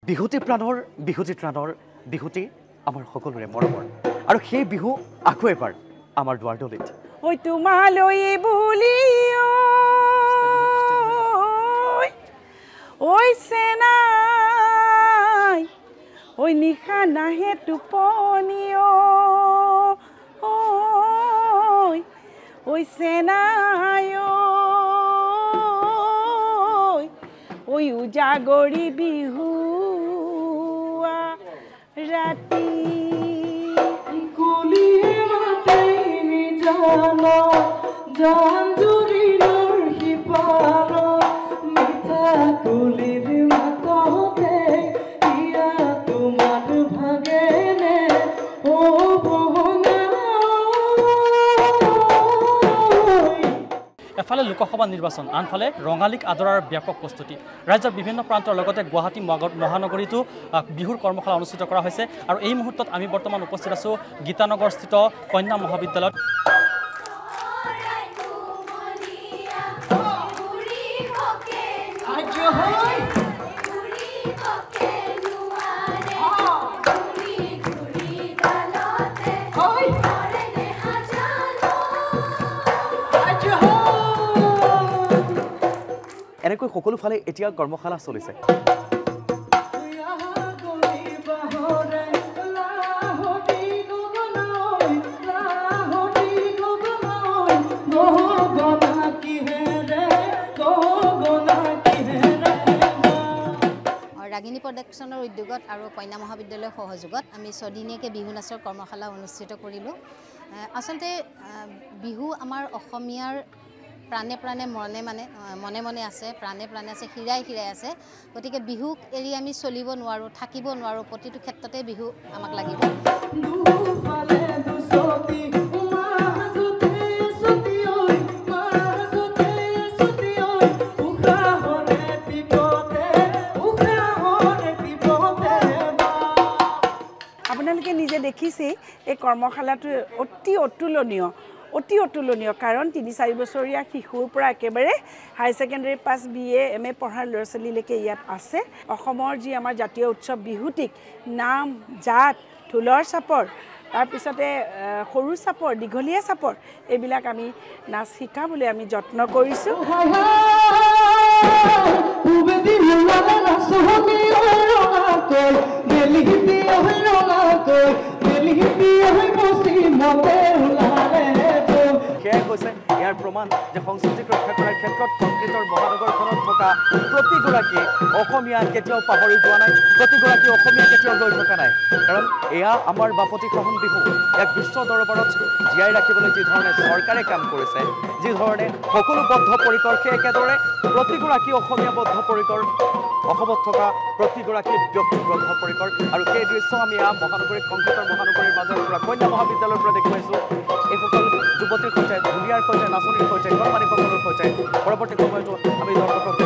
বিহুতি প্ৰাণৰ বিহুতি আমাৰ সকলোৰে মৰমৰ আৰু সেই বিহু আকৌ এবাৰ আমাৰ দুৱাৰদলিত ঐ তোমালৈ বুলি ঐ চেনাই ঐ নিশা নাহে টোপনি ঐ চেনাই ঐ উজাগৰি বিহুৱা ৰাতি কলিয়ে মাতাই নিজানো জান জুৰিলৰ সিপাৰ মিঠা কলিৰ মাততে ইয়া তোমাৰ ভাগেনে ও বহনা এফালে লোকসভা নিৰ্বাচন আনফালে ৰঙালীক আদৰাৰ ব্যাপক প্ৰস্তুতি ৰাজ্যৰ বিভিন্ন প্ৰান্তৰ লগতে গুৱাহাটী মহানগৰীতো বিহুৰ কৰ্মশালা অনুষ্ঠিত কৰা হৈছে আৰু এই মুহূৰ্তত আমি বৰ্তমান উপস্থিত আছোঁ গীতানগৰস্থিত কন্যা মহাবিদ্যালয়ত এনেকৈ সকলো ফালে এতিয়া কৰ্মশালা চলিছে ৰাগিনী প্ৰডাকশ্যনৰ উদ্যোগত আৰু কন্যা মহাবিদ্যালয়ৰ সহযোগত আমি ছদিনীয়াকৈ বিহু নাচৰ কৰ্মশালা অনুষ্ঠিত কৰিলোঁ আচলতে বিহু আমাৰ অসমীয়াৰ প্ৰাণে প্ৰাণে মনে মনে আছে প্ৰাণে প্ৰাণে আছে হীৰাই হীৰাই আছে গতিকে বিহুক এৰি আমি চলিব নোৱাৰোঁ থাকিব নোৱাৰোঁ প্ৰতিটো ক্ষেত্ৰতে বিহু আমাক লাগিব আপোনালোকে নিজে দেখিছেই এই কৰ্মশালাটো অতি অতুলনীয় কাৰণ ৩-৪ বছৰীয়া শিশুৰ পৰা একেবাৰে হাই ছেকেণ্ডেৰী পাছ BA MA পঢ়াৰ ল'ৰা ছোৱালীলৈকে ইয়াত আছে অসমৰ যি আমাৰ জাতীয় উৎসৱ বিহুটিক নাম জাত ঢোলৰ চাপৰ তাৰপিছতে সৰু চাপৰ দীঘলীয়া চাপৰ এইবিলাক আমি নাচ শিকাবলৈ আমি যত্ন কৰিছোঁ সেয়াই কৈছে ইয়াৰ প্ৰমাণ যে সংস্কৃতিক ৰক্ষা কৰাৰ ক্ষেত্ৰত কংক্ৰিটৰ মহানগৰখনত থকা প্ৰতিগৰাকী অসমীয়া কেতিয়াও পাহৰি যোৱা নাই প্ৰতিগৰাকী অসমীয়া কেতিয়াও লৈ থকা নাই কাৰণ এয়া আমাৰ বাপতিসাহোন বিহু এক বিশ্ব দৰবাৰত জীয়াই ৰাখিবলৈ যি ধৰণে চৰকাৰে কাম কৰিছে যি ধৰণে সকলো বদ্ধপৰিকৰ সেই একেদৰে প্ৰতিগৰাকী অসমীয়া বদ্ধপৰিকৰ অসমত থকা প্ৰতিগৰাকী ব্যক্তি বদ্ধপৰিকৰ আৰু সেই দৃশ্য আমি মহানগৰীত কংক্ৰিটৰ মহানগৰীৰ মাজৰ পৰা কন্যা মহাবিদ্যালয়ৰ পৰা দেখুৱাইছোঁ এইসকল যুৱতীৰ সৈতে ঢুলীয়াৰ সৈতে নাচনীৰ সৈতে ঘৰ মালিকসকলৰ সৈতে পৰৱৰ্তী সময়তো আমি দৰ্শকক